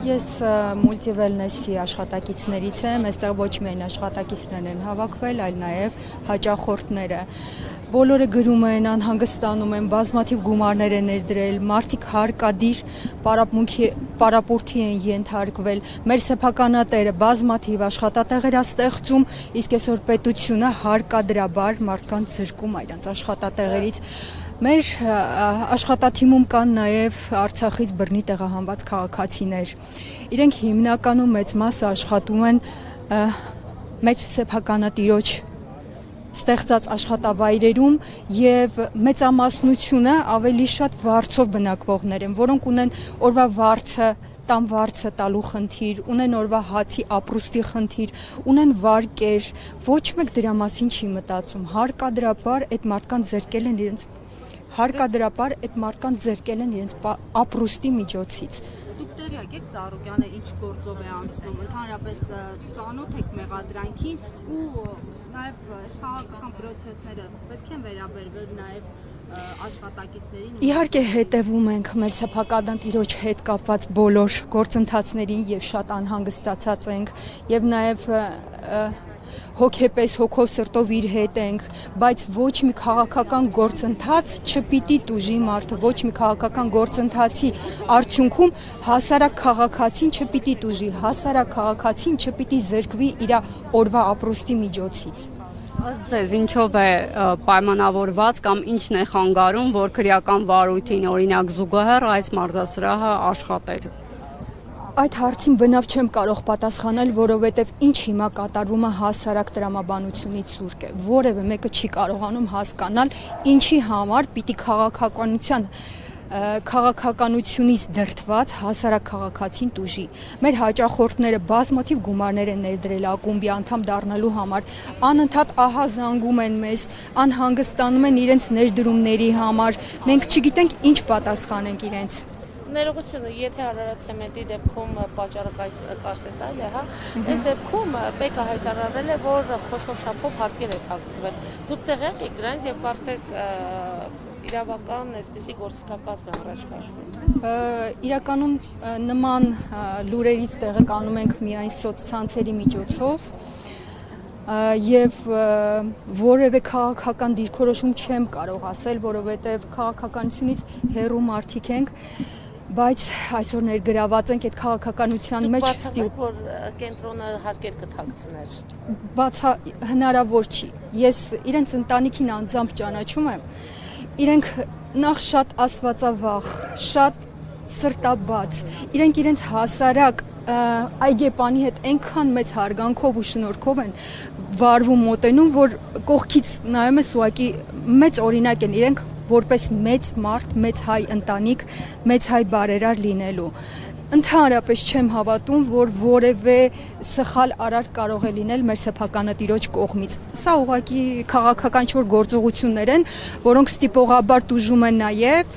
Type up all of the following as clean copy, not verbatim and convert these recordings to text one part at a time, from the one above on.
Ես մուլտիվելնեսի աշխատակիցներից եմ, այստեղ ոչ միայն աշխատակիցներն են հավաքվել, այլ նաև հաճախորդները։ Բոլորը գրում են, անհանգստանում են, բազմաթիվ գումարներ են ներդրել, մարդիկ հարկադիր պարապմունքի են ենթարկվել, մեր սեփականատերը բազմաթիվ աշխատատեղեր է ստեղծում, իսկ այսօր պետությունը հարկադրաբար մարդկանց զրկում է իրենց աշխատատեղերից։ Մեր աշխատաթիմում կան նաև Արցախից բռնի տեղահանված քաղաքացիներ։ Իրենք հիմնականում մեծ մասը աշխատում են մեր սեփականատիրոջ ստեղծած աշխատավայրերում եւ մեծամասնությունը ավելի շատ վարձով բնակվողներ են, որոնք ունեն օրվա վարձը, տան վարձը տալու խնդիր, ունեն օրվա հացի ապրուստի խնդիր, ունեն վարկեր, ոչ մեկ դրա մասին չի մտածում։ Հարկադրաբար այդ մարդկանց զրկել են իրենց ապրուստի միջոցից։ Դուք տեղյակ եք Ծառուկյանը ինչ գործով է անցնում, ընդհանրապես ծանոթ եք մեղադրանքին ու նաև այս քաղաքական պրոցեսները պետք են վերաբերվել նաև աշխատակիցներին։ Իհարկե հետևում ենք մեր սեփականատիրոջ հետ կապված բոլոր գործընթացներին եւ շատ անհանգստացած ենք եւ նաև հոգեպես հոգով սրտով իր հետ ենք, բայց ոչ մի քաղաքական գործընթաց չպիտի տուժի մարդը, ոչ մի քաղաքական գործընթացի արդյունքում հասարակ քաղաքացին չպիտի տուժի, հասարակ քաղաքացին չպիտի զրկվի իր օրվա ապրուստի միջոցից։ Ըստ ձեզ ինչով է պայմանավորված կամ ինչն է խանգարում, որ քրեական վարույթին օրինակ զուգահեռ այս մարզասրահը աշխատեր։ Այդ հարցին բնավ չեմ կարող պատասխանել, որովհետև ինչ հիմա կատարվում է հասարակ տրամաբանությունից զուրկ է։ Որևէ մեկը չի կարողանում հասկանալ ինչի համար պիտի քաղաքականությունից դրդված հասարակ քաղաքացին տուժի։ Մեր հաճախորդները բազմաթիվ գումարներ են ներդրել ակումբի անդամ դառնալու համար, անընդհատ ահազանգում են մեզ, անհանգստանում են իրենց ներդրումների համար։ Մենք չգիտենք ինչ պատասխանենք իրենց։ Ներողությունը, եթե Արարատցեմենտի դեպքում պատճառը կարծես այլ է, հա, այս դեպքում ՊԵԿ-ը հայտարարել է, որ խոշոր շապով հարկեր է թաքցվել։ Դուք տեղյակ եք դրանից եւ կարծես իրավական այսպիսի գործիքակազմ է առաջ քաշվում։ Իրականում նման լուրերից տեղեկանում ենք միայն սոցցանցերի միջոցով եւ որևէ քաղաքական դիրքորոշում չեմ կարող ասել, որովհետեւ քաղաքականությունից հեռու մարդիկ ենք, բայց այսօր ներգրաված ենք այդ քաղաքականության մեջ ստիպ որ կենտրոնը հարկեր կթաքցներ։ Բացա հնարավոր չի։ Ես իրենց ընտանիքին անձամբ ճանաչում եմ։ Իրենք նախ շատ աստվածավախ, շատ սրտաբաց, իրենք իրենց հասարակ այգեպանի հետ այնքան մեծ հարգանքով ու շնորհքով են վարվում մոտենում, որ կողքից նայում ես ուղղակի մեծ օրինակ են իրենք որպես մեծ մարդ, մեծ հայ ընտանիք, մեծ հայ բարերար լինելու։ Ընդհանրապես չեմ հավատում, որ որևէ սխալ արար կարող է լինել մեր սեփականատիրոջ կողմից։ Սա ուղղակի քաղաքական չոր գործողություններ են, որոնք ստիպողաբար տուժում են նաև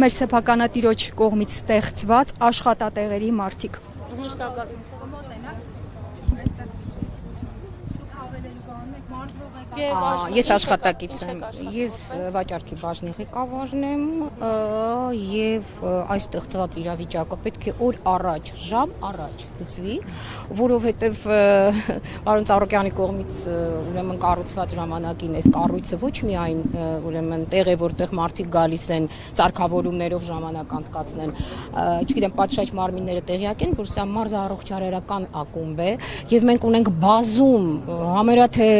մեր սեփականատիրոջ կողմից ստեղծված աշխատատեղերի մարդիկ։ Ես աշխատակից եմ, ես վաճառքի բաժնի ղեկավարն եմ եւ այս ստեղծված իրավիճակը պետք է օր առաջ, ժամ առաջ լուծվի, որովհետեւ պարոն Ծառուկյանի կողմից ուրեմն կառուցված ժամանակին այս կառույցը ոչ միայն ուրեմն տեղ է, որտեղ մարդիկ գալիս են սարքավորումներով ժամանակ անցկացնեն, չգիտեմ, պատշաճ մարմինները տեղյակ են, որ սա մարզարարողջարերական ակումբ է եւ մենք ունենք բազում համարյա թե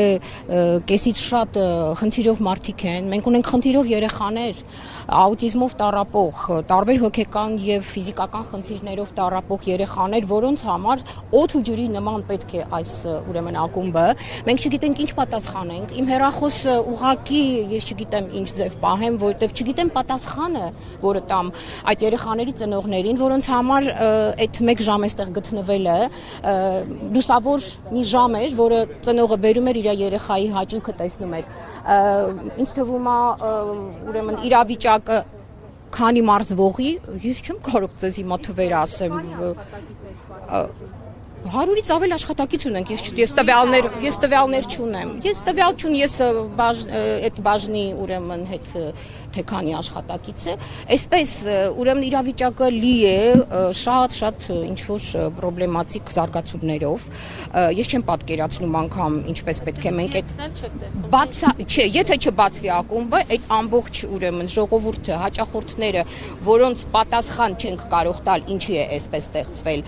կեսից շատ խնդիրով մարդիկ են, մենք ունենք խնդիրով երեխաներ, աուտիզմով տառապող, տարբեր հոգեկան եւ ֆիզիկական խնդիրներով տառապող երեխաներ, որոնց համար օդ ու ջրի նման պետք է այս ուրեմն ակումբը։ Մենք չգիտենք ինչ պատասխանենք։ Իմ հեռախոսը ուղակի ես չգիտեմ ինչ ձև պահեմ, որովհետեւ չգիտեմ պատասխանը, որը տամ այդ երեխաների ծնողներին, որոնց համար այդ 1 ժամ էստեղ գտնվելը լուսավոր մի ժամ էր, որը ծնողը բերում էր իր երեխայի հաճույքը տեսնում էր։ Ինձ թվում է ուրեմն իրավիճակը քանի մարզվողի, ես չեմ կարող ձեզ հիմա թվեր ասեմ։ 100-ից ավել աշխատակից ունենք, ես տվյալներ չունեմ։ Ես տվյալ չունեմ, ես այդ բաժնի ուրեմն հետ թե քանի աշխատակից է, այսպես ուրեմն իրավիճակը լի է շատ ինչ որ պրոբլեմատիկ զարգացումներով։ Ես չեմ պատկերացնում անգամ ինչպես պետք է մենք այդ եթե չբացվի ակումբը, այդ ամբողջ ուրեմն ժողովուրդը, հաճախորդները, որոնց պատասխան չենք կարող տալ, ինչի է այսպես ստեղծվել,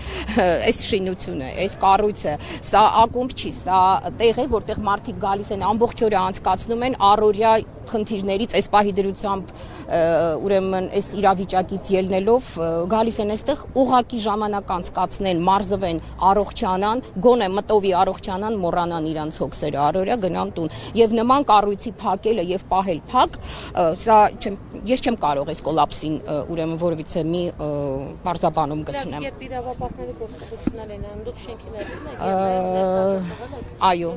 այս շինությունը, այս կառույցը, սա ակումբ չի, սա տեղ է, որտեղ մարդիկ գալիս են ամբողջ օրը անցկացնում են առօրյա խնդիրներից, այս պահի դրությամբ ուրեմն այս իրավիճակից ելնելով գալիս են այստեղ ուղակի ժամանակ անցկացնեն, մարզվեն, առողջանան, գոնե մտովի առողջանան, մոռանան իրանց հոգսերը, առօրյա գնան տուն։ Եվ նման կառույցի փակելը եւ պահել փակ, սա ես չեմ կարող այս կոլապսին ուրեմն որևիցե մի բարձաբանում գտնեմ։ Երբ իրավապահների գործողություններ են, դուք շենքի ներքին եք, այո,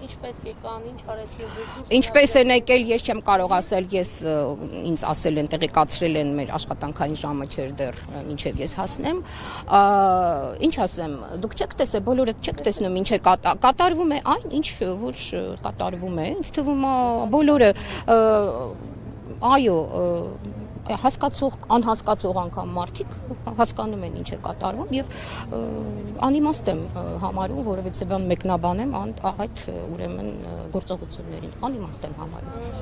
ինչպես եկան, ինչ արեցին, ինչպես են եկել, ես չեմ կարող ասել, ես ինձ ասել են, տեղեկացրել են, մեր աշխատանքային ժամը չէր դեռ, մինչև ես հասնեմ, ինչ ասեմ, դուք չեք տեսել, բոլորդ չեք տեսնում ինչ է կատարվում է այն, ինչ որ կատարվում է, ինձ թվում է բոլորը, այո, հասկացող, անհասկացող անգամ մարդիկ հասկանում են ինչ է կատարվում եւ անիմաստ եմ համարում, որովհետեւ մեկնաբանեմ այդ ուրեմն գործողություններին, անիմաստ եմ համարում։